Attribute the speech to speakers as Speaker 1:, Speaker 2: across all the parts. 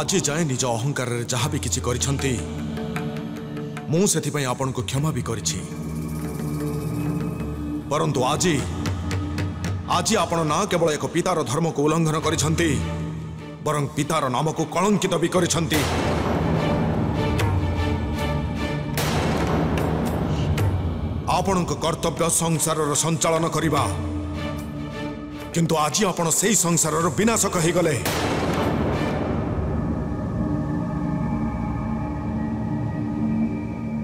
Speaker 1: आज जाए निज अहंकार जहाँ भी किसी करिछंती मु सेथिपई आपन को क्षमा भी करिछि परंतु आज आपण ना केवल एक पितार धर्म को उल्लंघन करिछंती बरं पितार नाम को कलंकित भी करिछंती। आपण कर्तव्य संसार संचालन करिबा किंतु आज आपण सेही संसार विनाशक हो गले।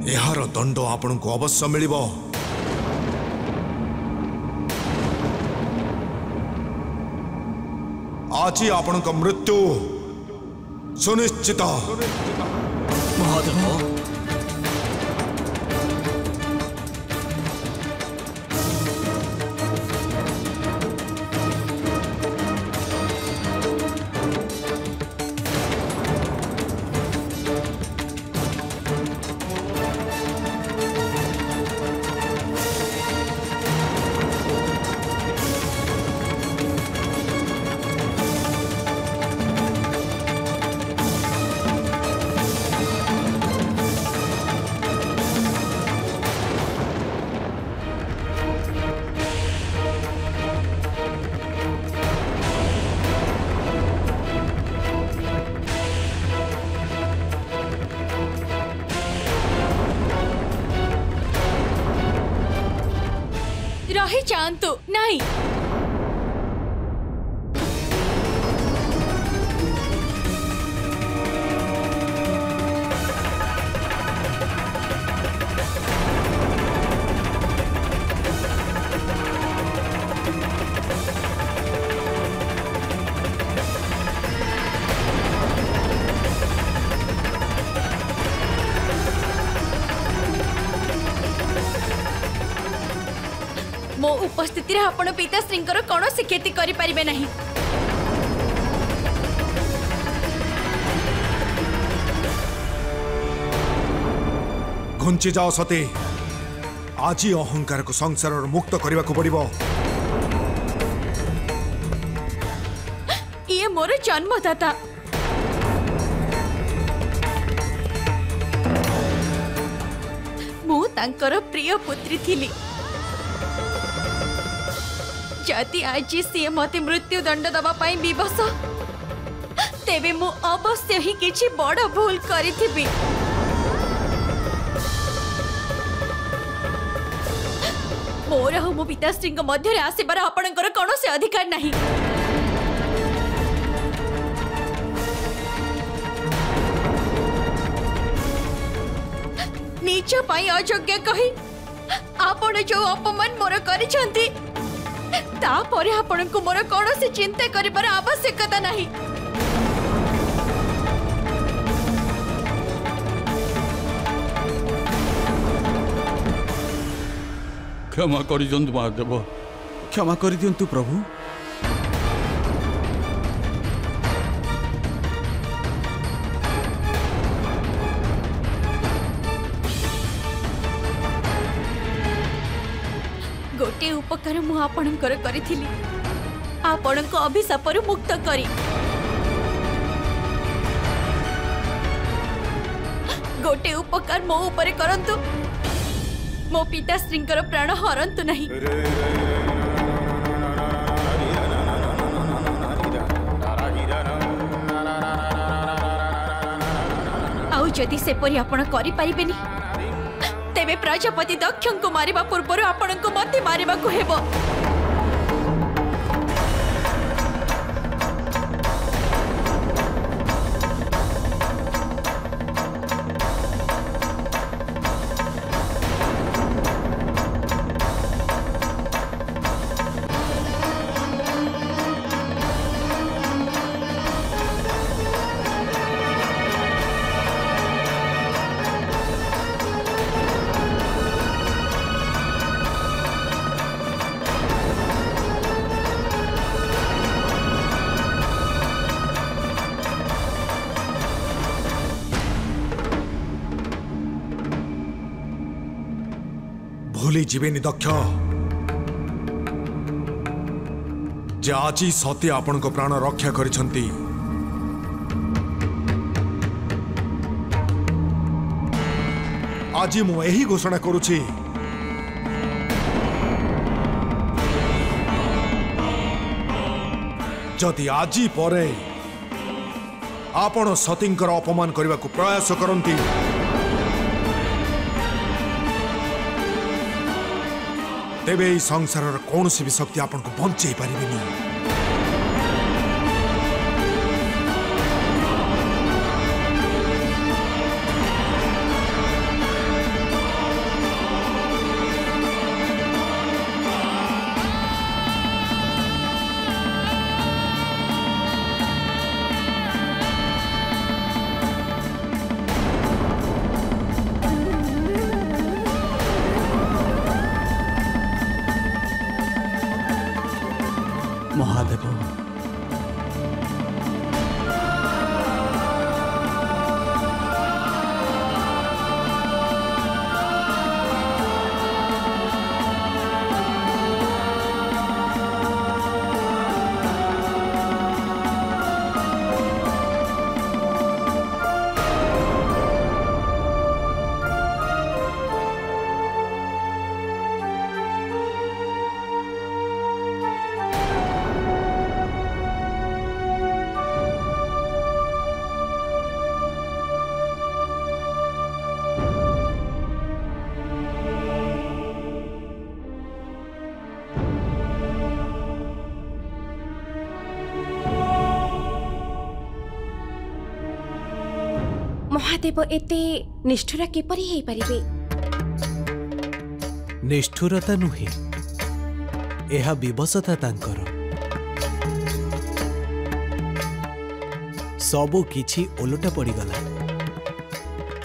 Speaker 1: यार दंड आपण को अवश्य मिलिबो। आज आपण को मृत्यु सुनिश्चित।
Speaker 2: महादेव
Speaker 3: रही जातु नहीं मो उपस्थिति रे आपण पिताश्री कौन क्षति करें नहीं।
Speaker 1: घुंची जाओ सती आज ही अहंकार को संसार मुक्त करने को पड़िबो।
Speaker 3: ये मोर जन्मदाता मु तांकर प्रिय पुत्री थिली। जदि आज सी मते मृत्यु दंड दबा पाई विवश तेबे मु अवश्य ही किछि बड़ भूल करिथिबी। मोर मो पिताश्री मध्य आसबार आपणकर कौन से अधिकार नहीं। नीच पाई अयोग्य कही आपण जो अपमान मोर करिसंती तापर आपण को मोर कौन से चिंता करिबार आवश्यकता नहीं।
Speaker 2: क्षमा कर दियंतु महादेव, क्षमा कर दियंतु प्रभु।
Speaker 3: गोटे उपकार मु आपणकर करिथिली आपण को अभिशापरु मुक्त करी। गोटे उपकार मो ऊपर करंतु मो पिताश्री प्राण हरंतु नहीं। आउ जदि सेपरी आपण करि परिबेनी तेबे प्रजापति दक्ष को मारिबा पूर्व आपण को मते मारिबा को हेबो।
Speaker 1: भूली जीवेनी दक्ष जे आज सती आपण को प्राण रक्षा करिसंती। आज मु यही घोषणा करुछि जदि आज परे आपण सतींकर अपमान करने को प्रयास करती तेबे ई संसार कौन सी भी शक्ति आपन को बंचे पारिबेनी।
Speaker 2: महादेव
Speaker 3: महादेव एते निष्ठुर किपरि हेई परिबे?
Speaker 4: निष्ठुरता नुहे एहा विवशता तांकर सबु किछि ओलटा पड़ीगला।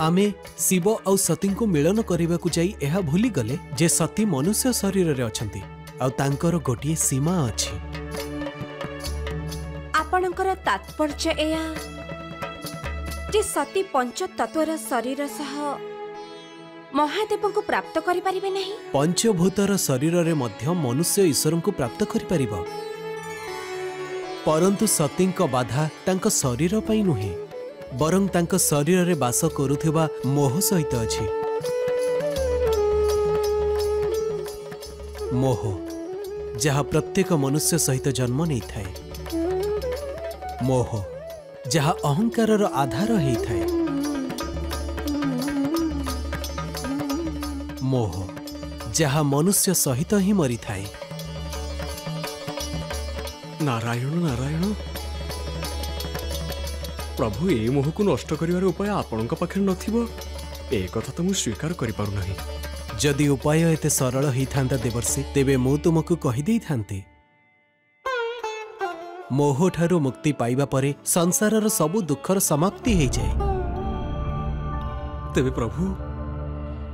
Speaker 4: आमे शिव और सती को मिलन करने को जाई एहा भूली गले जे सती मनुष्य शरीर रे अछंती आ तांकर गोटिए सीमा अछि।
Speaker 3: आपणकर तात्पर्य एया जे सती पंच तत्वर शरीर सह महादेव को प्राप्त करि परिबे नहीं।
Speaker 4: पंचभूतर शरीर रे मध्य मनुष्य ईश्वर को प्राप्त करि परिबो, परंतु सती बाधा तांक शरीर पई नुहे बरं तांक शरीर रे बास करुथिबा मोह सहित अछि। मोह जहा प्रत्येक मनुष्य सहित जन्म नहीं थाए, मोह जहा अहंकार आधार ही थाए, मोह जहा मनुष्य सहित ही मरी थाए।
Speaker 5: नारायण नारायण प्रभु ए मोह को नष्ट करिवार उपाय आपणक पाखरे नथिबो ए कथा तो मु स्वीकार करि पारु नाही।
Speaker 4: जदि उपाय एते सरल ही थांता देवर्षि तेबे मु तुमको कहि देई थांते। मोह ठारू मुक्ति पाइबा परे संसारर सबु दुखर समाप्ति हो जाए।
Speaker 5: तेबे प्रभु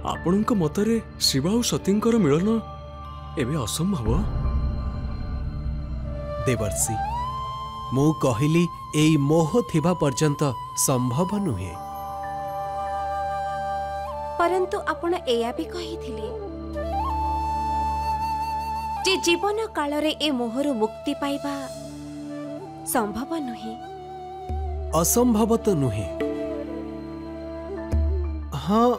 Speaker 5: आपणक मतरे शिव और सतींकर मिलन एबे असंभव?
Speaker 4: देवर्षि मु कहिली एई मोह थिबा पर्यंत संभव नुहे।
Speaker 3: परंतु आपण एया भी कहिथिले जे जीवन काल रे ए मोहरु मुक्ति पाइबा संभव नुहे।
Speaker 4: असंभव तो नुहे, हाँ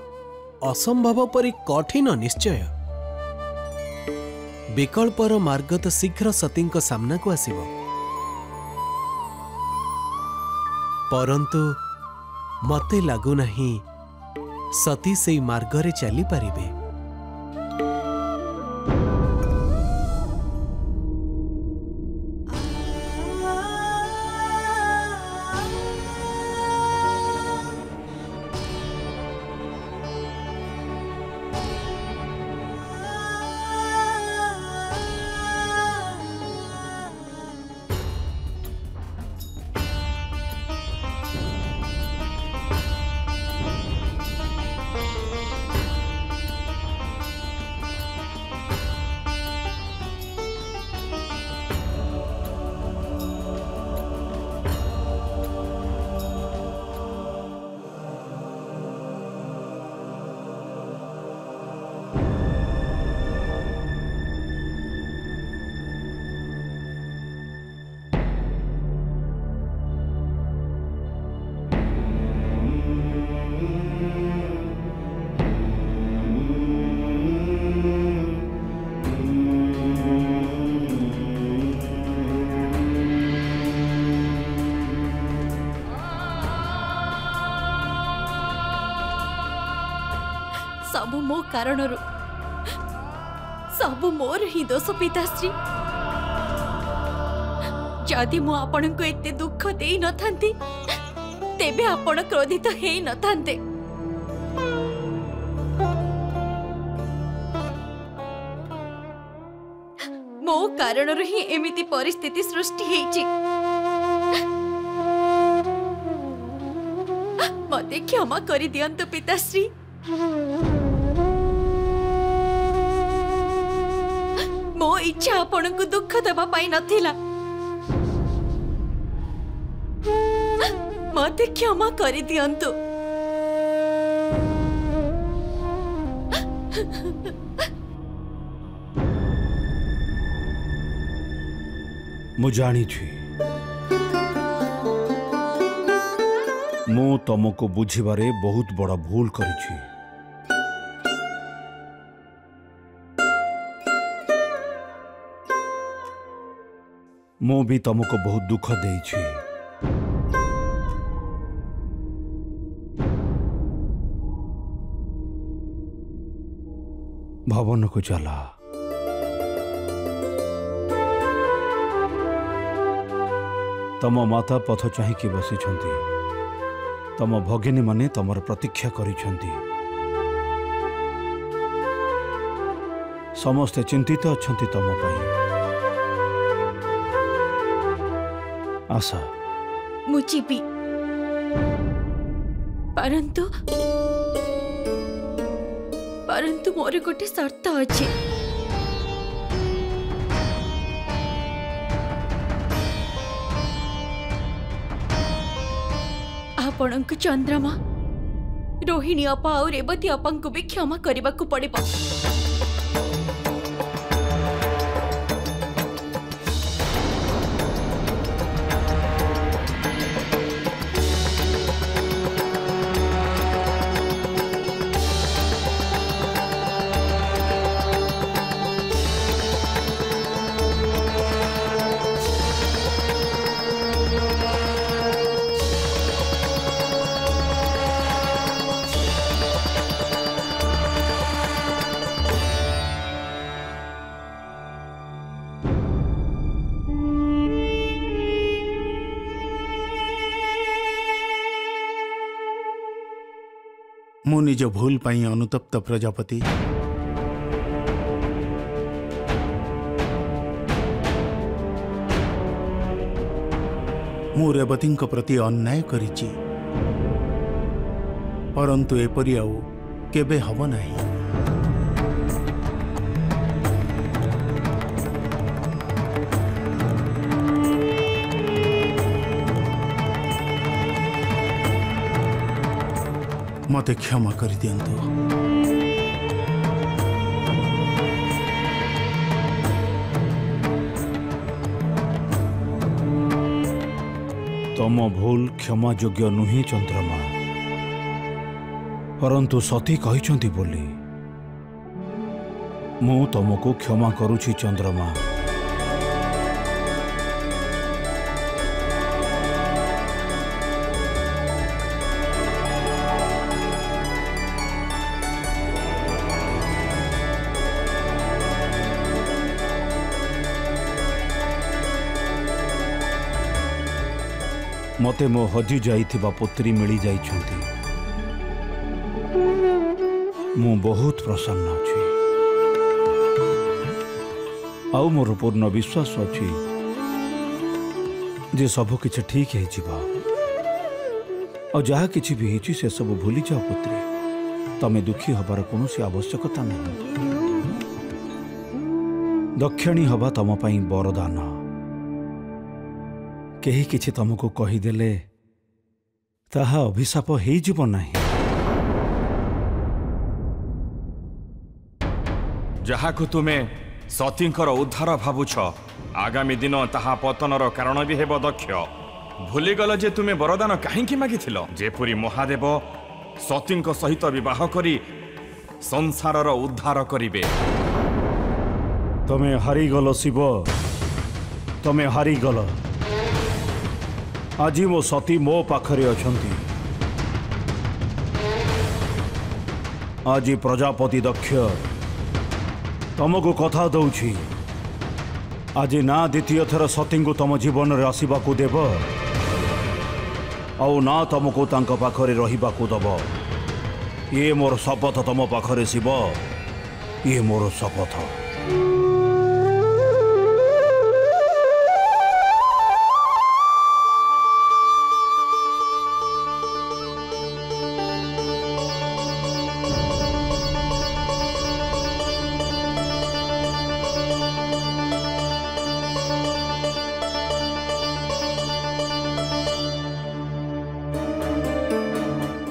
Speaker 4: असंभव परि कठिन निश्चय। विकल्पर मार्ग तो शीघ्र सती सामना को आसिबो, परंतु मते लागु नहीं सती से मार्ग रे चली पारिबे।
Speaker 3: मो कारण सब मोर ही दोष पिताश्री। जदि मु आपण को एते दुख दे न थांती तेबे आपण क्रोधित हे न थांते। मो कारण ही एमिति परिस्थिति सृष्टि हेची। मते क्षमा करि दियंतु पिताश्री। मो इच्छा आपण को दुख देबा पाई नथिला। मते क्षमा करि दियंतु।
Speaker 6: मु जानी छी मु तुमको बुझिबारे बहुत बड़ा भूल करिछि। मु भी तुमको बहुत दुख देछि। भवन को चला। तम माता पथ चाहिए बसी तम भगिनी माने तमर प्रतीक्षा करिछंती। समस्ते चिंतित अछंती तम पई। आशा
Speaker 3: मुझी परंतु मोर गोटे शर्त अच्छे। आपण चंद्रमा रोहिणी अपा और रेवती अपा को भी क्षमा करने को पड़िबो।
Speaker 7: मु निज भूल पाई अनुतप्त प्रजापति मु रेवती प्रति अन्याय करिछि, परंतु एपरि आउ केबे हब नाही। मते क्षमा कर दियंतु।
Speaker 6: तम भूल क्षमा योग्य नुही चंद्रमा, परंतु सती कहिछंती बोली मु तुमको क्षमा करुछि चंद्रमा। मते मो हजि जाइथिबा पुत्री मिली जाइछंती। मु बहुत प्रसन्न अछि आउ मोर पूर्ण विश्वास अछि जे सब किछ ठीक है जीवा। और जहा किछ भी हेछि से सब भूली जाओ पुत्री। तमे दुखी हबार कोनोसी आवश्यकता नहीं। दक्षिणी हवा तम पई वरदान। केही किछि तुमको कहीदेले ताहा अभिशाप हेई जीव नाही।
Speaker 8: जहा को तुमे सतींकर उद्धार भावुछ आगामी दिन ताहा पतनर कारण भी हेब दक्ष। भूलीगल जे तुमे वरदान काहींकी मागिथिल जेपुरी महादेव सतींक सहित विवाह करी संसारर उद्धार करिवे।
Speaker 6: तमे हारीगल शिव, तमे हारीगल। आज मो सती मो पाखरे अछंती। आज प्रजापति दक्ष तुमको कथा दौछि आज ना द्वितीय थर सती को तुम जीवन में आसवा देव आउ ना तुमको तांका पाखरे रहिबाकू दब। ये मोर शपथ तुम पाखरे शिव, ये मोर शपथ।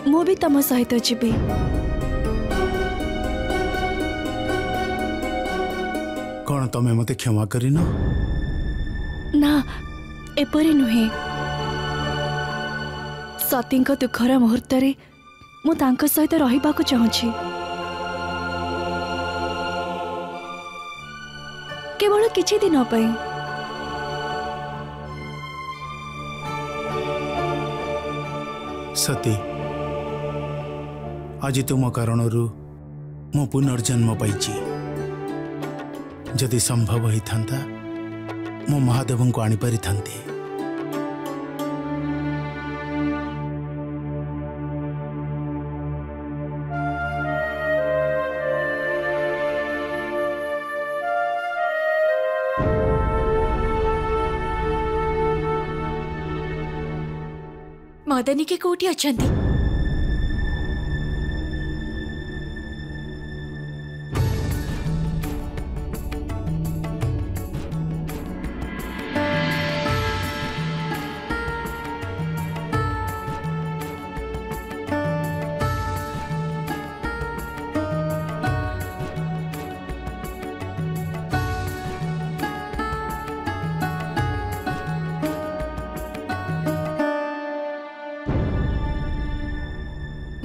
Speaker 3: मु भी तम सहित जीवी।
Speaker 7: कौन तमें मते क्षमा करिन?
Speaker 3: ना एपरी नुहे। सती दुखर मुहूर्त मु तांको सहित रहिबाकू चाहूछि। केवल किछि दिन पई।
Speaker 7: सती आज तुम कारण मु पुनर्जन्म पाइछि। जदि संभव होता मु महादेव को आनी पारि थांती।
Speaker 3: मदनी के कोठी अछंती?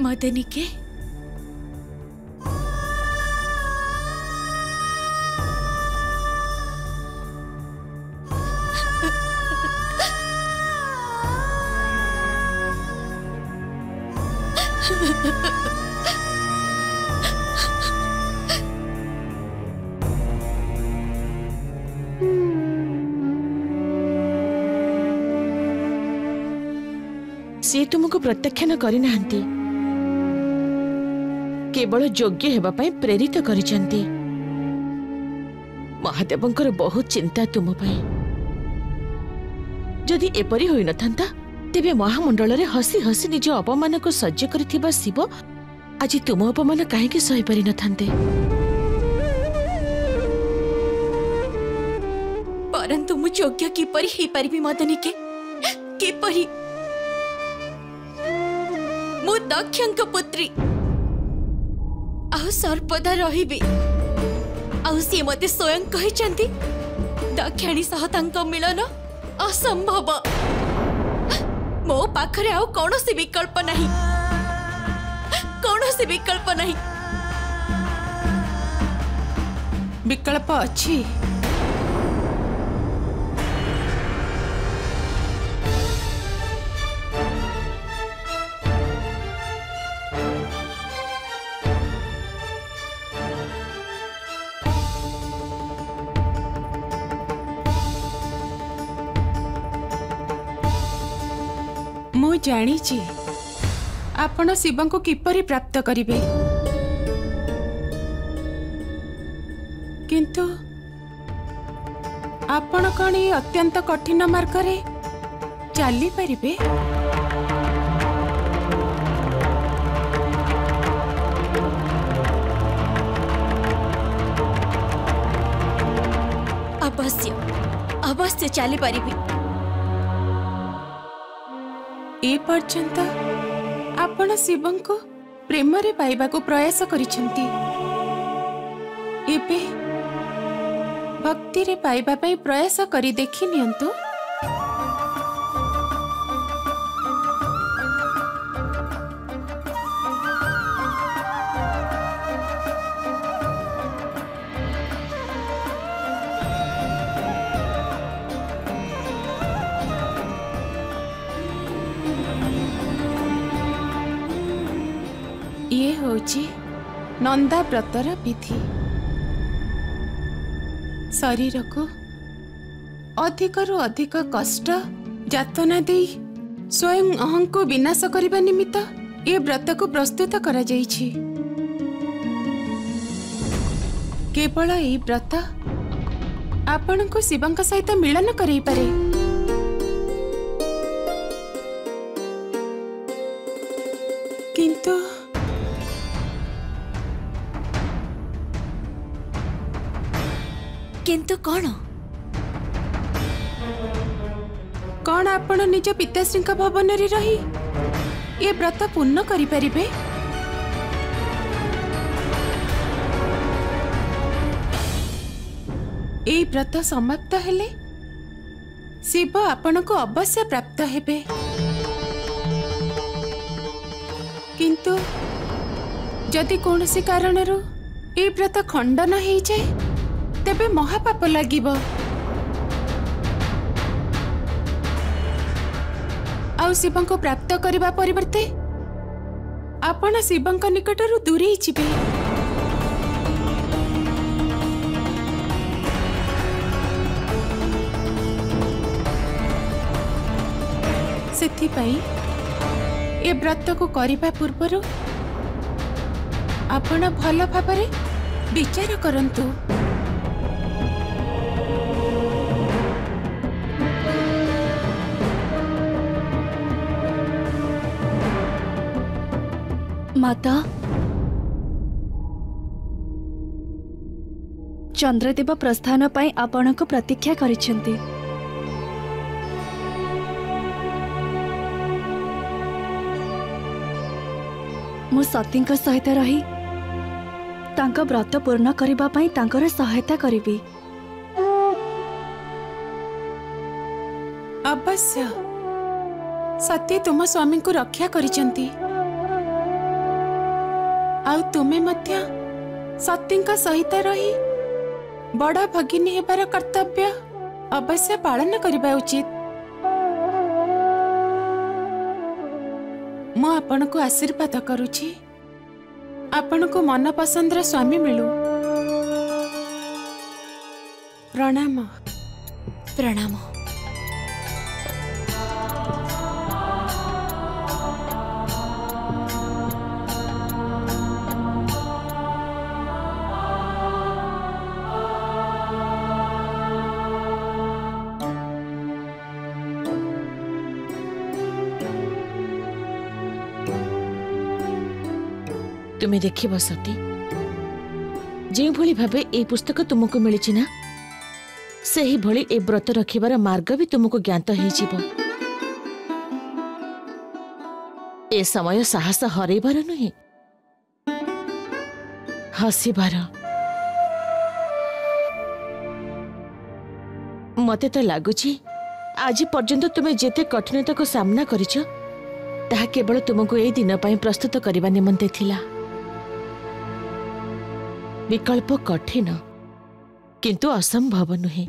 Speaker 3: मदनी के
Speaker 9: सी तुमको प्रत्याख्यान करना केवल योग्य हेबा पई प्रेरित करिसेंती। महादेवंकर बहुत चिंता तुम पई। जदि एपरी होई नथांता तेबे महामंडल रे हसी हसी निज अपमान को सह्य करिथिबा शिव आज तुम अपमान काहेकि सही पारि नथांते।
Speaker 3: परंतु मु योग्य किपरि ही परिबी मदनी के? किपरि? मु दक्षंक पुत्री आउ सर्वदा रहिबी। आउ सी मते स्वयं कहिचंती दक्षिणी सह तांको मिलन असंभव। मो पाखरे आउ कौनसी विकल्प नहीं, कौनसी विकल्प नहीं।
Speaker 9: विकल्प अछि।
Speaker 10: मु जानी आपण शिव को किपरि प्राप्त करिवे, किंतु आपण कौन ये अत्यंत कठिन मार्ग रे चली परिबे?
Speaker 3: अवश्य अवश्य चली परिबी।
Speaker 10: ए पर्यंत आपण शिवं को प्रेम रे पाइबा को प्रयास करिसेंती। एबे भक्ति रे पाइबा पई प्रयास करी देखि नियंतु। ये होची नंदा व्रतर विधि शरीर को अधिकरु अधिक कष्ट यातना दे स्वयं अहं को विनाश करने निमित्त ये व्रत को प्रस्तुत करा जाइछि। केवल ये व्रत आपण को शिवंक सहित मिलन करई पारे। किंतु
Speaker 3: किंतु कौन
Speaker 10: कौन आपण निज पिताश्री भवन रे रही ये व्रत पूर्ण करि परिबे? ए व्रत समाप्त हेले शिव आपण को अवश्य प्राप्त हेबे। किंतु जदि कौनसी कारणरू ए व्रत खंडन हो जाए तेबे महापाप लागिबो। आउ शिव को प्राप्त करने परिवर्ते आपण शिव निकटरू दूरी जीवे। सेथिपाई ए व्रत को करने पूर्वर आपण भल भावरे विचार करंतु।
Speaker 3: माता चंद्रदेव प्रस्थान पाई आपण को प्रतीक्षा करिसेंती। मु सतींक सहित रही तांका व्रत पूर्ण करिबा पाई तांकर सहायता करिबी।
Speaker 10: अवश्य सती तुम स्वामी को रक्षा करिसेंती। आउ तुमे मध्य सतींक सहित रही बड़ भगिनी हेबार कर्तव्य अवश्य पालन करिबा उचित। मु आपण को आशीर्वाद करुछि आपण को मन पसंदर स्वामी मिलू। प्रणाम।
Speaker 3: प्रणाम।
Speaker 9: तुम्हें देखिब सती जे भली भाबे ए पुस्तक तुमको मिली ना से ही भली ए व्रत रखिबार मार्ग भी तुमको ज्ञात हो जीवो। ए समय साहस हरैबार नुहे हसीबार। मते तो लगुची आज पर्यंत तुम्हें जेते कठिनता को सामना करिछ ताहा केवल तुमको ए दिन पई प्रस्तुत करबा निमंते थिला। विकल्प कठिन किंतु असंभव नुहे।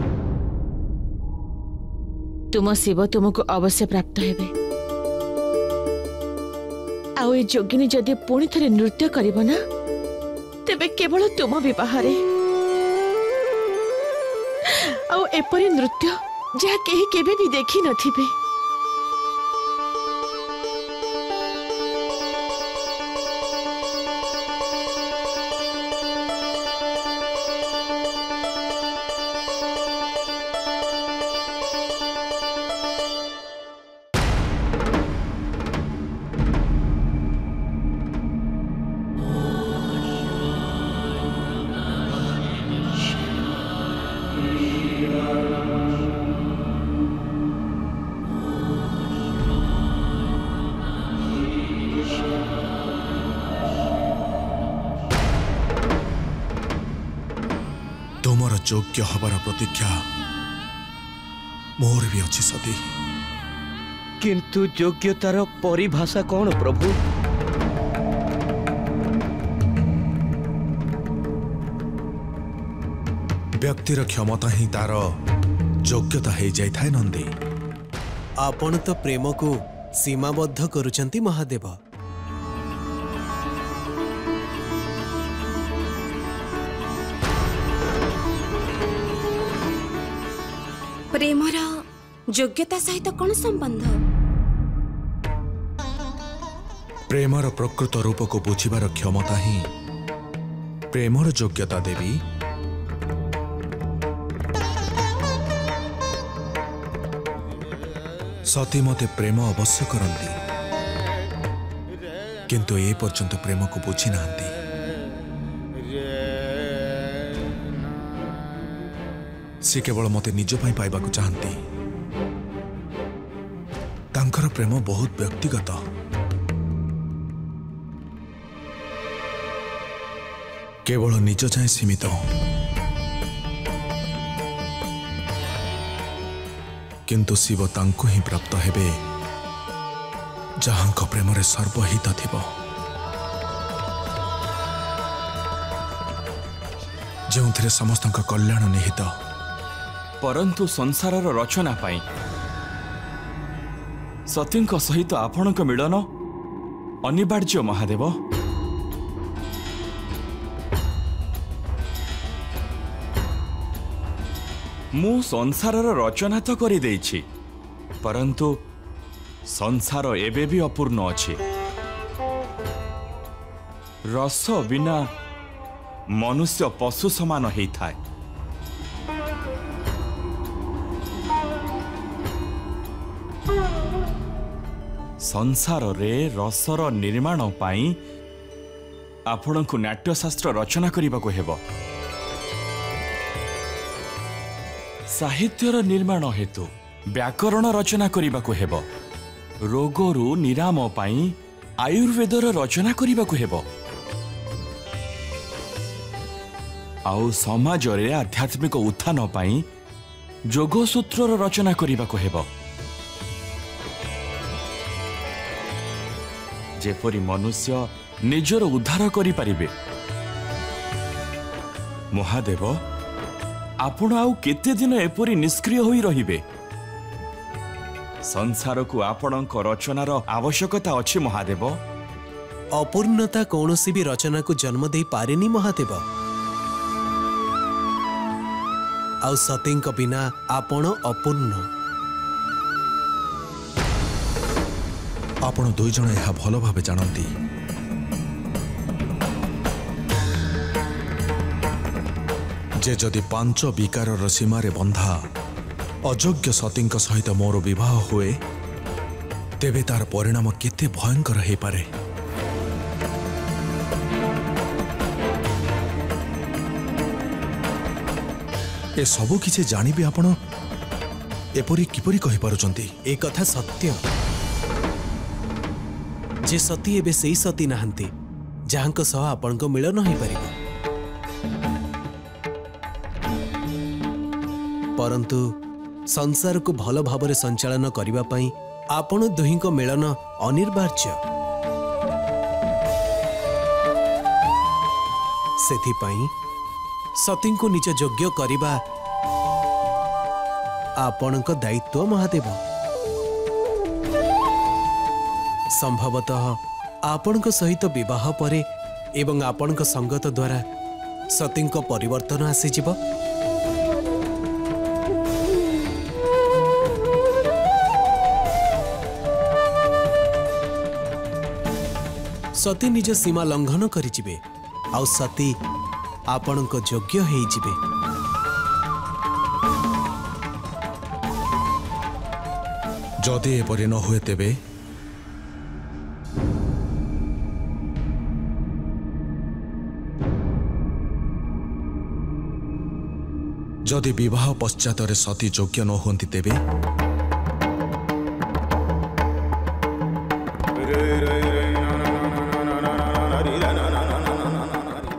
Speaker 9: तुम शिव तुमको अवश्य प्राप्त हेबे। आउ ए जोगिनी जदि पुणी थरे नृत्य करिब ना तेबे केवल तुम विवाहरे आउ एपरी नृत्य जहा केही केबे भी देखि नथिबे।
Speaker 1: तुमर योग्य हबार प्रतीक्षा मोर भी अच्छी सती।
Speaker 11: किंतु योग्यतार परिभाषा कौन प्रभु?
Speaker 1: व्यक्तिर क्षमता ही तार योग्यता हो जाए नंदी।
Speaker 4: आपण तो प्रेम को सीमाबद्ध करुचंती महादेव।
Speaker 12: प्रेमर योग्यता सहित कौन संबंध?
Speaker 1: प्रेमर प्रकृत रूप को बुझिबार क्षमता ही प्रेमर योग्यता देवी। सती मते प्रेम अवश्य करती, किंतु ए पर्यंत प्रेम को बुझी नांती। सी केवल मते निज पाई पाइबाकु चाहती। तांकर प्रेम बहुत व्यक्तिगत, केवल निज जाए सीमित। किंतु शिव तांको ही प्राप्त हेबे जहांक प्रेम रे सर्वहित थिबो, जेउथिरे समस्तक कल्याण निहित।
Speaker 8: परंतु संसार रचना पाई सतींक सहित आपणक मिलन अनिवार्य महादेव। मु संसार रचना तो करि देछि, परंतु संसार एबे भी अपूर्ण अछि। रस बिना मनुष्य पशु समान हेई थाए। संसार रे रसर निर्माण पाई आपणकु नाट्यशास्त्र रचना करने को हेबो। साहित्यर निर्माण हेतु व्याकरण रचना करने को हेबो। रोगरु निराम पाई आयुर्वेदर रचना करने को हेबो। आउ समाज रे आध्यात्मिक उत्थान पाई योगसूत्रर रचना करने को हेबो। जेपरी मनुष्य निजर उद्धार करि पारिबे। महादेव आपण आउ केते दिन एपरी निष्क्रिय होई रहिबे? संसार को आपणक रचनार आवश्यकता अछि महादेव।
Speaker 4: अपूर्णता कौनसी भी रचना को जन्म दे पारेनी महादेव। आउ सतींक बिना आपण अपूर्ण।
Speaker 1: आपण दुई जण यह भल भावे जानती। जे जदि 5 विकार सीमारे बंधा अयोग्य सतींक सहित मोर विवाह हुए, तेबे तार परिणाम केते भयंकर हो पारे। ए सबु किछि जानिबे आपण एपरी किपरि कहि पारुचंती?
Speaker 4: ए कथा सत्य। जे सती एबे सेई सती नाहंती जहांक सह आपणको मिलन होई परिबो। परंतु संसार को भल भावरे संचालन करिबा पई आपण दुहिंको मिलन अनिवार्य। सेथि पई सतींको निज योग्य करिबा आपणको दायित्व महादेव। संभवतः आपणक सहित विवाह परे एवं आपणक संगत द्वारा सतींक परिवर्तन आसीजिव। सती निज सीमा लंघन करिजिबे आउ सती आपणक योग्य हेइजिबे।
Speaker 1: जदि एपरि न हुए तेबे जदि विवाह पश्चात सती योग्य न होती तेबे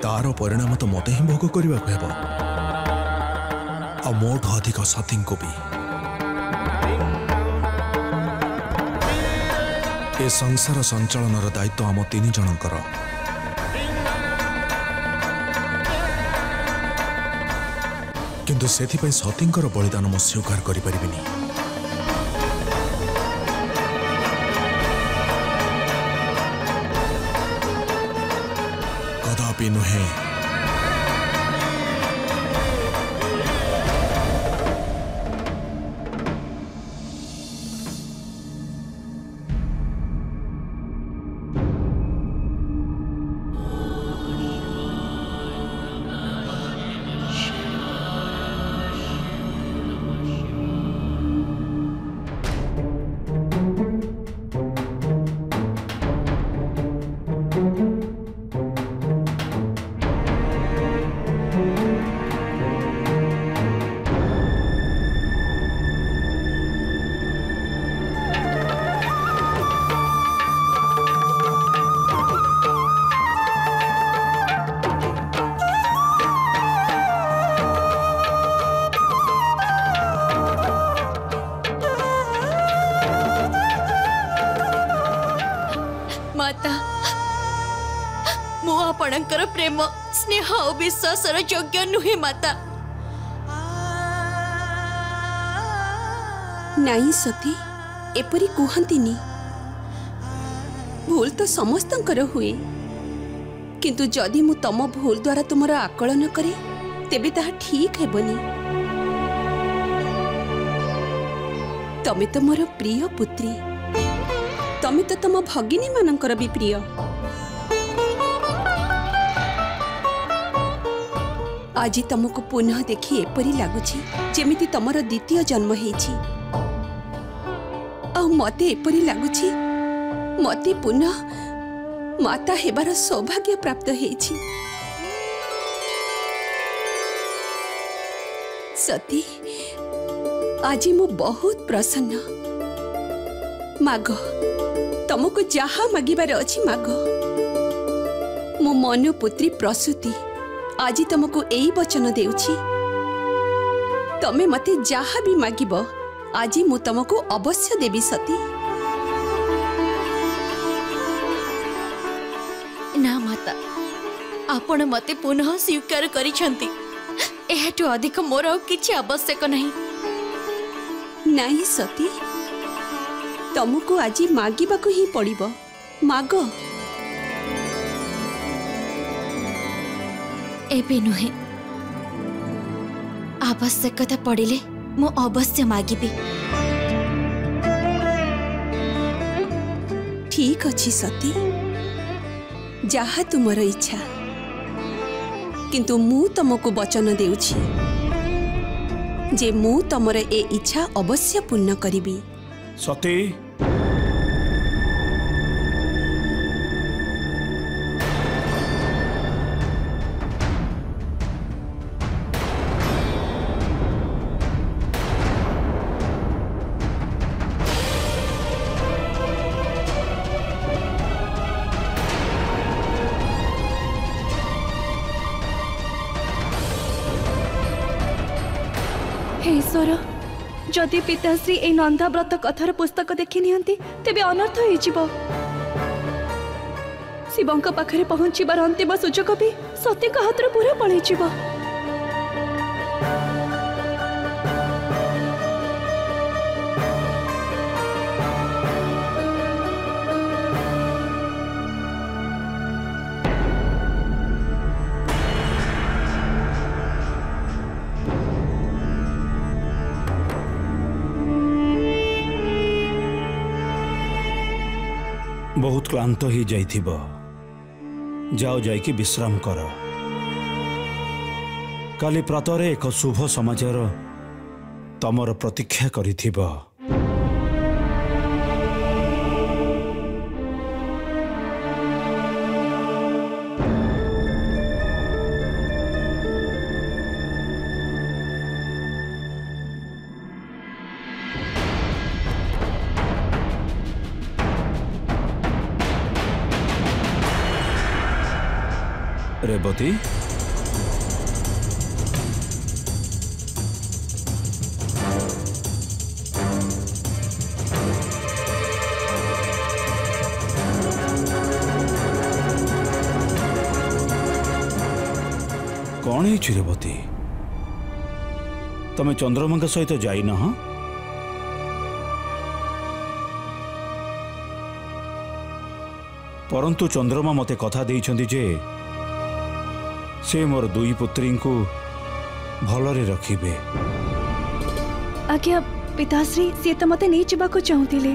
Speaker 1: तार परिणाम तो मते ही भोग करने को हेबो। आ मोठ अधिक सती को भी ए संसार संचालन दायित्व आम 3 जनकर। किंतु सेथिपाई सतींकर बलिदान मु स्वीकार करि परिबिनी। कदापि नुहे।
Speaker 3: आपणकर प्रेम स्नेह और विश्वास योग्य नुहे माता।
Speaker 12: नाई सती एपरी कहंतीनी। भूल तो समस्तंकर हुए, किंतु जदि मु तम भूल द्वारा तुमर आकलन करे तेबे ताहा ठीक हेबनी। तमे तो मोर प्रिय पुत्री, तमे तो तम भगिनी मानकर भी प्रिय। आज तुमको पुनः देखी एपरी लगुछि जेमिति तमर द्वितीय जन्म हेछि। आ मते एपरी लगुछि मते पुनः माता हेबार सौभाग्य प्राप्त हेछि। सती आज मु बहुत प्रसन्न। माग तुमको जहा मागिबार अछि माग। मो मनु पुत्री प्रसूति आज तुमको एई वचन देउछि, तमे मते जहा भी मागिब आज मु तुमको अवश्य देबी सती।
Speaker 3: ना माता, आपण मते पुनः स्वीकार करिसंती। एहाटु अधिक मोर किछि आवश्यक नहीं।
Speaker 12: नहीं सती, तुमको आज मागिबाको ही पड़िबो। माग।
Speaker 3: एबे नुहे, आवश्यकता पड़िले मु अवश्य मागिबी।
Speaker 12: ठीक अछि सती, जहा तुमर इच्छा, किंतु मु तुमको वचन देउछि जे मु तुमर ए इच्छा अवश्य पूर्ण करिबी।
Speaker 6: सती
Speaker 13: हे ईश्वर, जदि पिताश्री ए नंदाव्रत कथार पुस्तक देखि नियंती तेबे अनर्थ होइजिबो। शिवंक पाखरे पहुंचीबार अंतिम सुजोग भी सतीक हाथर पूरा पळैजिबो।
Speaker 6: बहुत क्लांत ही जाइथिबो, जाओ जाइकी विश्राम कर। काली प्रातरे एक शुभ समाचार तमर प्रतीक्षा करिथिबो। रेवती, कौन है रेवती? तमे चंद्रमा सहित जाइन? परंतु चंद्रमा मते कथा देइछंती जे से मोर दुई पुत्री को भलरे रखिबे।
Speaker 13: आज्ञा पिताश्री, सी तो मते नहीं जावाक चाहूतिले,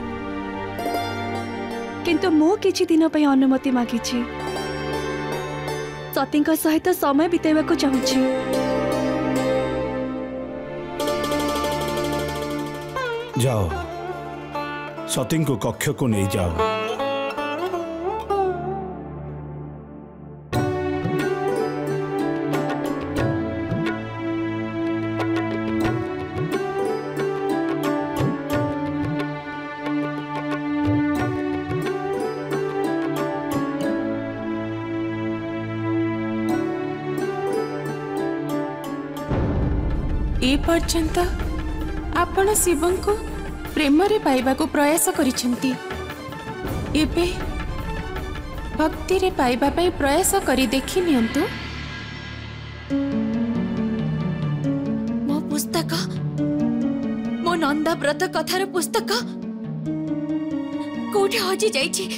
Speaker 13: किंतु मो किछि दिन पय अनुमति मागिछि। सतींक सहित समय बिताइबाक चाहूछि।
Speaker 6: जाओ, सती को कक्ष को नहीं जाओ।
Speaker 10: ए पर्यंत आपण शिवं को प्रेम रे पाइबा को प्रयास करिसेंती। एबे भक्ति रे पाइबा पाई प्रयास करी देखि नियंतु।
Speaker 3: मो पुस्तक मो नंदा व्रत कथार पुस्तक कोठे हजि जाइछि।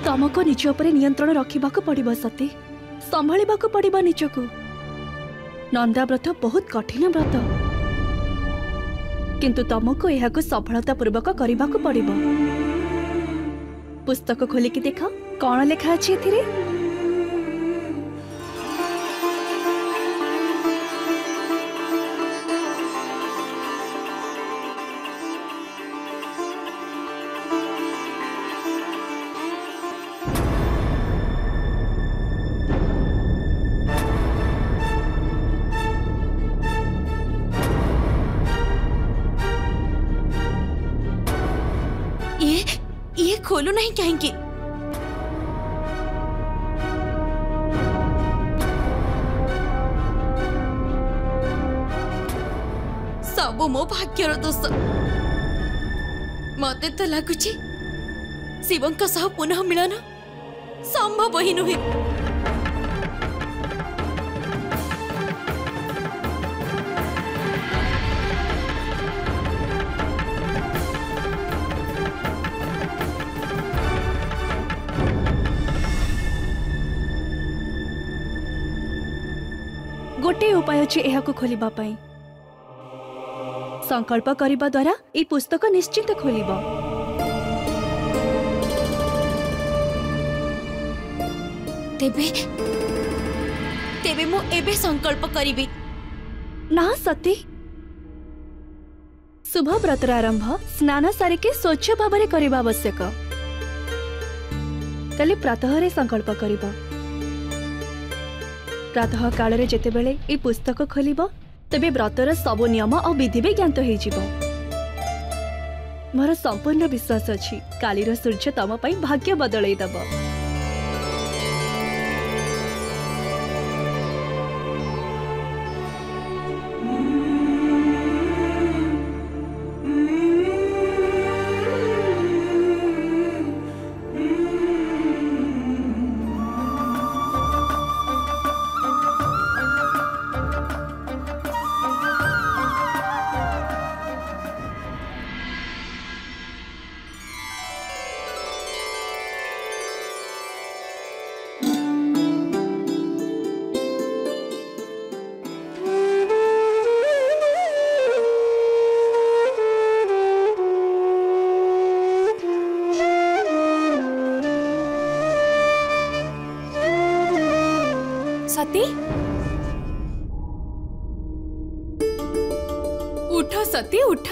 Speaker 13: तुमको निज उपरे नियंत्रण रखिबाकू पड़िबो सती, संभाळिबाकू पड़िबो निजकू। नंदा व्रत बहुत कठिन व्रत, किंतु तुमको एहाकू सफलता पूर्वक करिबाकू पड़िबो। पुस्तक खोलिकी देख कौन लेखा अछि एथिरे।
Speaker 3: ये खोलो नहीं कहेंगे। सब मो भाग्यर दोष। मते तो लगुच शिवं सह पुनः मिलन संभव ही नुहे।
Speaker 13: गोटे उपाय अछि एहाकू खोलिबा पई। संकल्प करिबा द्वारा ए पुस्तक निश्चित खोलिबो।
Speaker 3: तेबे तेबे मो एबे संकल्प करिबी।
Speaker 13: ना सती, शुभ व्रतर आरंभ स्नान सारिके स्वच्छ भावरे करिबा आवश्यक। काली प्रातः रे संकल्प करिबो। प्रातः काल रे जेते बेले ए पुस्तक खोलिबो तबे व्रतर सब नियम और विधि भी ज्ञात हो जिवो। मोर संपूर्ण विश्वास अछि कालीर सूर्य तम पई भाग्य बदलै दबो।
Speaker 10: सती उठ, सती उठ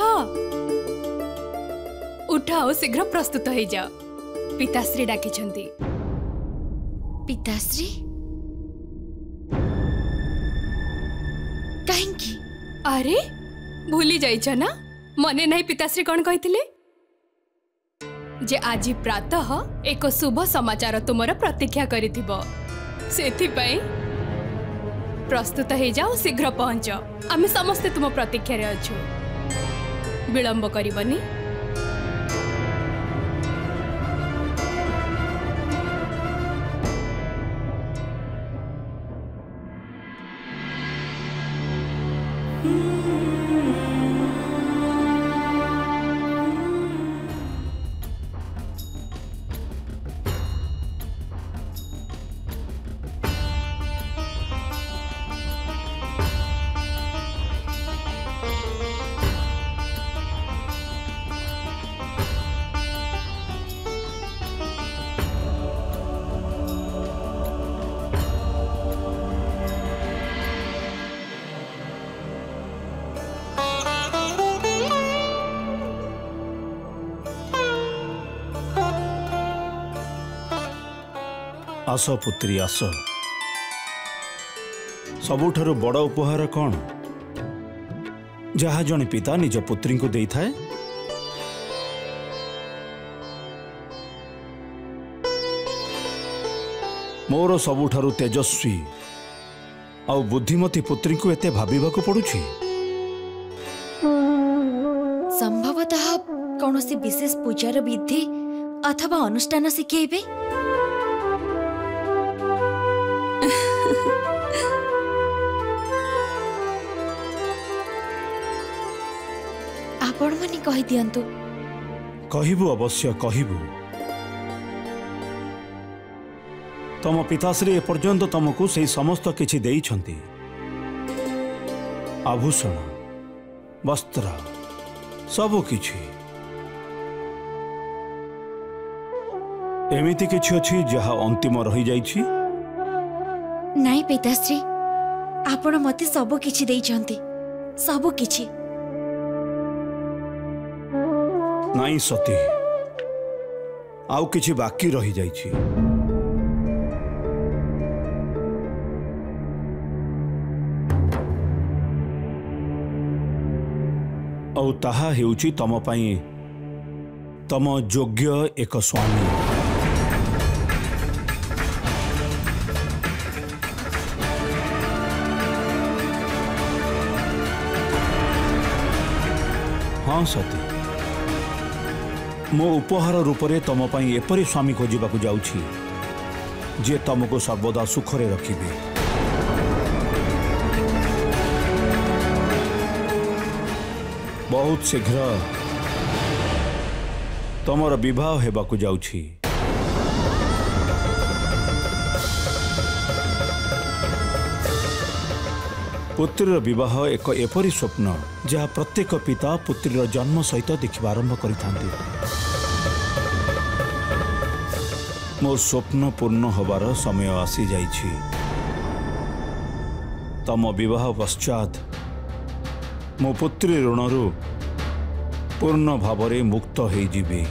Speaker 10: उठ और शीघ्र प्रस्तुत हो जाओ। पिताश्री डाकिछंती।
Speaker 3: पिताश्री कहीं?
Speaker 10: अरे भूली जाइछ ना? मने नहीं पिताश्री कौन कहिथिले जे आज प्रातः एक शुभ समाचार तुमर प्रतीक्षा करिथिबो। सेथि पई प्रस्तुत हो जाओ, शीघ्र पहुंच। आमे समस्ते तुम प्रतीक्षा रे अछु, विलंब करिबनी।
Speaker 6: आस पुत्री आस। सबुठारु बड़ उपहार कौन जहा जने पिता निज पुत्री को देई थाए? मोर सबुठारु तेजस्वी आउ बुद्धिमती पुत्री को एते भाबिबाकु पड़ुछि।
Speaker 3: संभवतः कौनसी विशेष पूजार विधि अथवा अनुष्ठान शिखेबे। आपण माने कहि दियंतु।
Speaker 6: कहिबु अवश्य कहिबु। तम पिताश्री एपर्यंत तुमको से समस्त किछि देइछंती। आभूषण वस्त्र सब किछि। एमिति किछि अछि जहा अंतिम रहि जाइछि?
Speaker 3: नाई पिताश्री, आपण मते सब किछि देइछंती, सब किछि।
Speaker 6: नाई सती, आउ किछि बाकी रहि जाइछि। औ ताहा हेउछि तम पई तम योग्य एक स्वामी। हाँ सती, मो उपहार रूपरे तम पई एपरी स्वामी खोजिबाकु जाउछि जे तमको सर्वदा सुखरे रखिबे। बहुत शीघ्र तमर विवाह हेबाकु जाउछि। पुत्रीर विवाह एक एपरी स्वप्न जहाँ प्रत्येक पिता पुत्रीर जन्म सहित देखा आरंभ करिथांती। मोर स्वप्न पूर्ण होबार समय आसी जाइछि। तम विवाह पश्चात मो पुत्री ऋणरू पूर्ण भावरे मुक्त हो जिबे।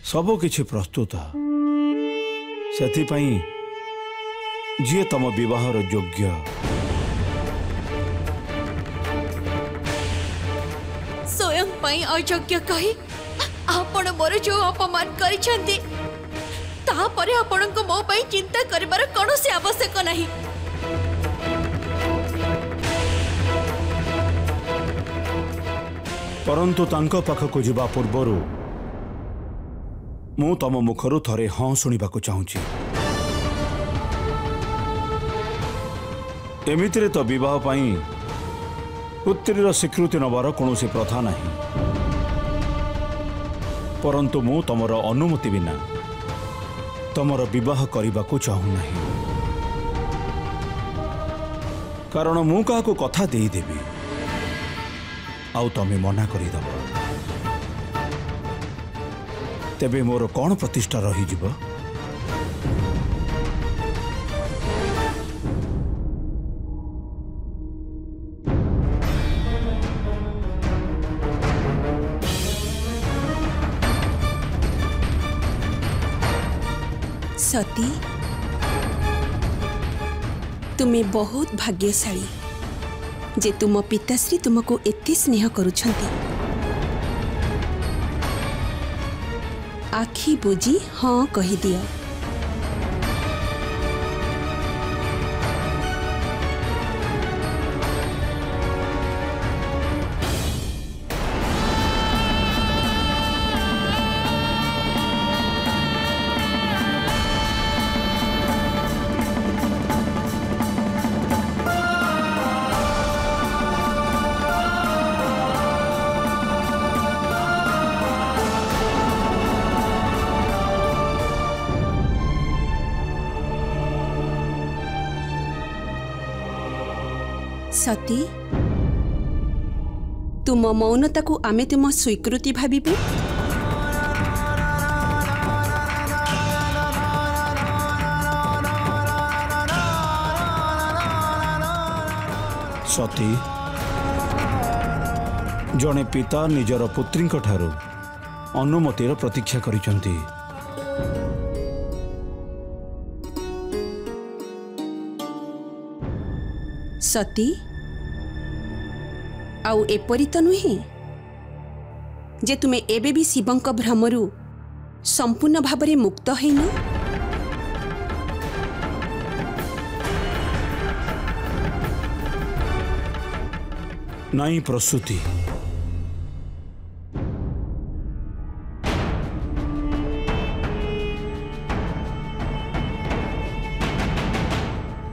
Speaker 6: सब किछि प्रस्तुत, सेथिपाई जे तम विवाहर योग्य।
Speaker 3: स्वयं पाई अयोग्य कही आपण मोर जो अपमान करिसंती तापरे आपण को मो पाई चिंता करिबार कोनोसी आवश्यक नाही।
Speaker 6: परंतु तांको पाखकु जिबा पूर्वरु मु तम मुखरु थरे हाँ शुणिबाकु चाहूची। एमितिरे तो विवाह पाई पुत्रीर स्वीकृति नबार कौनसी प्रथा नहीं। परंतु मु तमर अनुमति बिना तमर विवाह करबाकु चाहू नहीं। कारण मु काहाकु कथा देई देबी आउ तमे मना करिदब, तेबे मोर कौन प्रतिष्ठा रही जीव?
Speaker 12: सती, तुम्हें बहुत भाग्यशाली जे तुम पिताश्री तुमको एते स्नेह करुछंती। आखि बुझी हाँ कही दियो। सती, तुम मौनता को आमे तुम स्वीकृति भाविबे।
Speaker 6: सती, जड़े पिता निजर पुत्री ठारू अनुमतिर प्रतीक्षा करिसंती।
Speaker 12: सती आउ एपरी तो नुहे जे तुमे एबे भी शिवंक भ्रमरु संपूर्ण भावरे मुक्त हैन।
Speaker 6: नाई प्रसूति,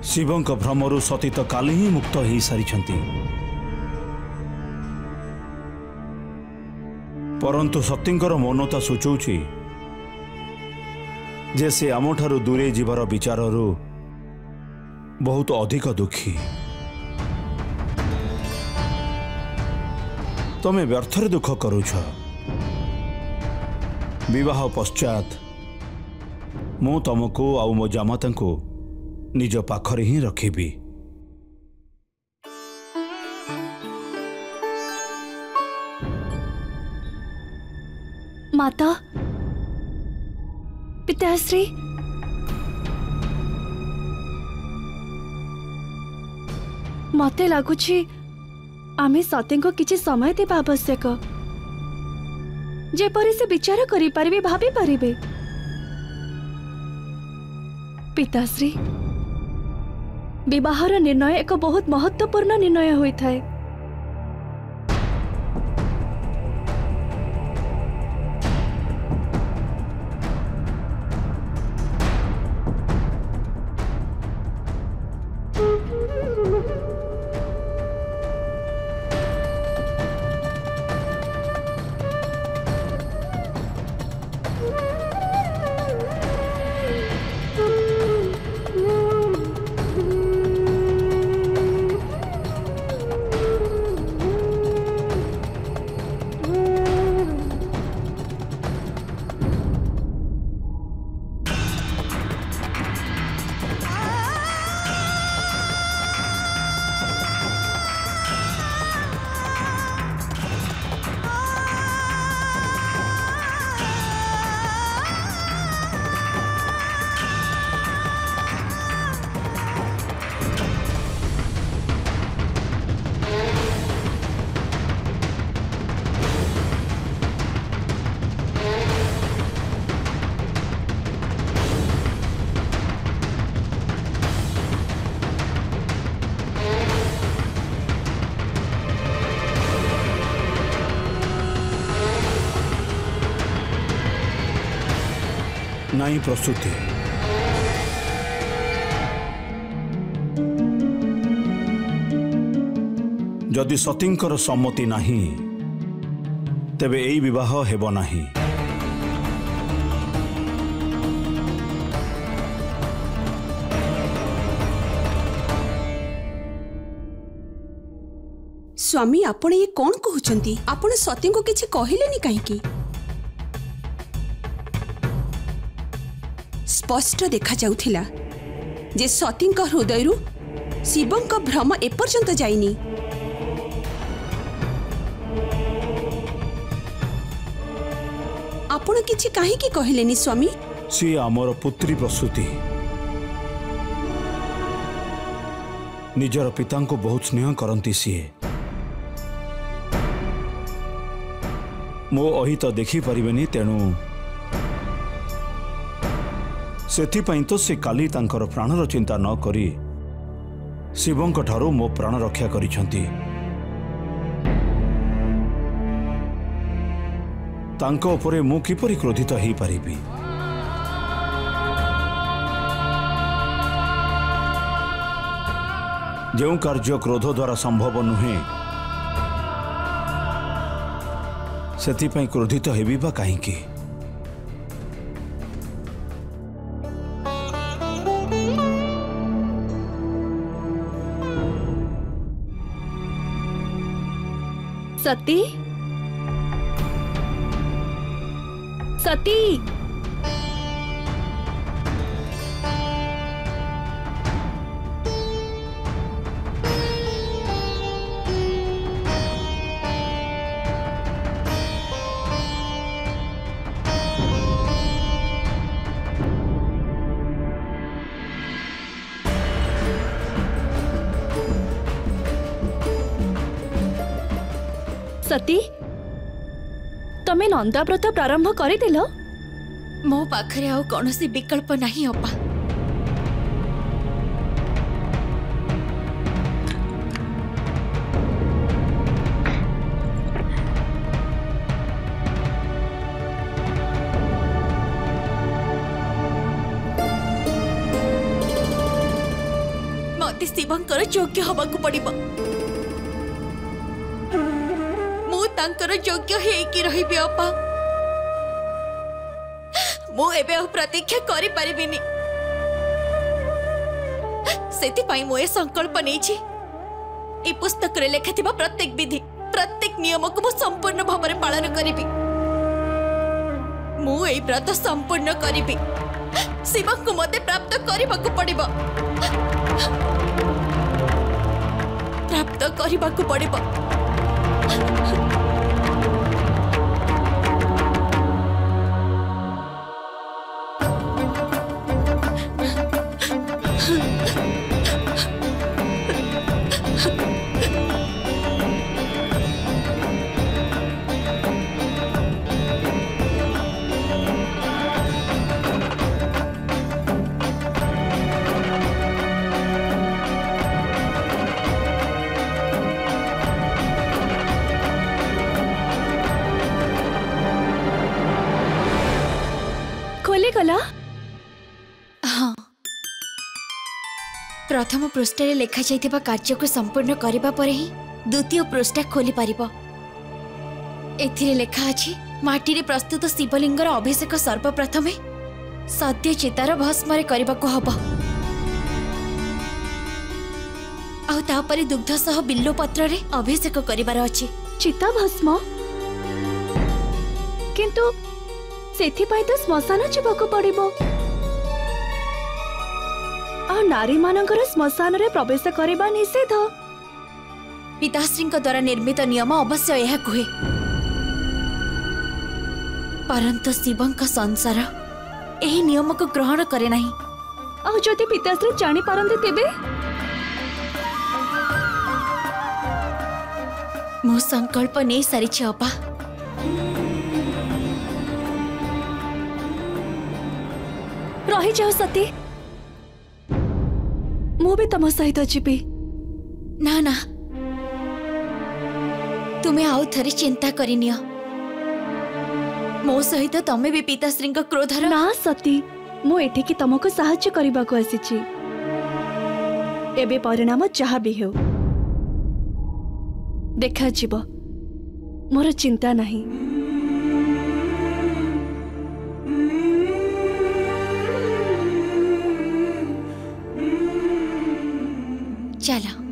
Speaker 6: शिवंक भ्रमरु सती तो काली ही मुक्त हो सारी, परंतु सतींकर मनता सूचौछि जे से आमठारु दूरे जीवार विचाररू बहुत अधिक दुखी। तमे व्यर्थरे दुख करुछ। विवाह पश्चात मु तुमको आउ मो जामाता को निज पाखरे ही रखिबी।
Speaker 13: माता पिताश्री, मते लागुछि आमे सते को किछि समय देबा आवश्यक, जेपरि से विचार करि परिबे, भाबी परिबे। पिताश्री, विवाहर निर्णय एक बहुत महत्वपूर्ण निर्णय होइथाय।
Speaker 6: नाई प्रस्तुति, जदि सतींकर सम्मति नाही तेबे एई विवाह हेबो नाही।
Speaker 12: स्वामी, आपण ये कौन कहउचंती? आपण सती को किछि कहिलेनी काहेकि? स्पष्ट देखा जाउथिला जे सतींक हृदयरु शिवंक भ्रम एपर्यंत जाइनी। आपण किछि काहेकि कहिलेनी स्वामी?
Speaker 6: सी आमर पुत्री प्रसूति निजर पिता को बहुत स्नेह करती। सीए मो अहित देखी पारिबेनी, तेणु सेथिपाई तो से काली तांकर प्राणर चिंता न करी शिवंक ठारू मो प्राण रक्षा करिसंती। तांको उपरे मु किपरि क्रोधित हेई पारिबी? जो कार्य क्रोध द्वारा संभव नुहे सेथिपाई क्रोधित हेबी बा काहेकि?
Speaker 13: सती, सती, सती तमे नंदाव्रत प्रारंभ करदेल?
Speaker 3: मो पाखरे आउ कौनसी विकल्प नहीं अपा। मते शिवंकर योग्य हवाकू पड़िबो। मु तांकर योग्य हेकी रहिबि अपा। मु एबे प्रतीक्षा करि परिबिनी। सेति पाई मु ए संकल्प नेछि ए पुस्तक रे लेखिथिबा प्रत्येक विधि प्रत्येक नियम को मु संपूर्ण भाବରେ पालन करिबि। मु ए व्रत संपूर्ण करिबि। शिव को मते प्राप्त करबाकू पड़िबो। प्राप्त करबाकू पड़िबो।
Speaker 13: गला?
Speaker 3: हाँ, प्रथम पृष्ठ रे लेखा जाइथिबा कार्य को संपूर्ण करिबा परे ही द्वितीय पृष्ठ खोली पारिबो। एथिरे लेखा अछि माटी रे प्रस्तुत शिवलिंगर अभिषेक सर्वप्रथमे सद्य चितार भस्म रे करिबा को हबो। आ तापरे दुग्ध सह बिल्लो पत्र रे अभिषेक करिबार अछि।
Speaker 13: चिता भस्म? किंतु सेथिपाई तो श्मशान जीवाक पड़िबो। आ नारी मानकर श्मशान रे प्रवेश करिबा निषेध।
Speaker 3: पिताश्री द्वारा निर्मित नियम अवश्य यह कहे, परंतु शिवंक संसार एही नियम को ग्रहण करे नहीं।
Speaker 13: आ जदि पिताश्री जानी पारंते तेबे?
Speaker 3: मो संकल्प नहीं सारी अपा।
Speaker 13: रही जाओ सती, मु भी तम सहित जीवी।
Speaker 3: ना ना, तुम्हें आउ थरी चिंता करिनियो। मो सहित तमे भी पिताश्री क्रोधर।
Speaker 13: ना सती, मु एठी की तुमको सहाय्य करबा को आसीची। एबे परिणाम जहा भी हो देखा जीव, मोर चिंता नहीं।
Speaker 3: चलो।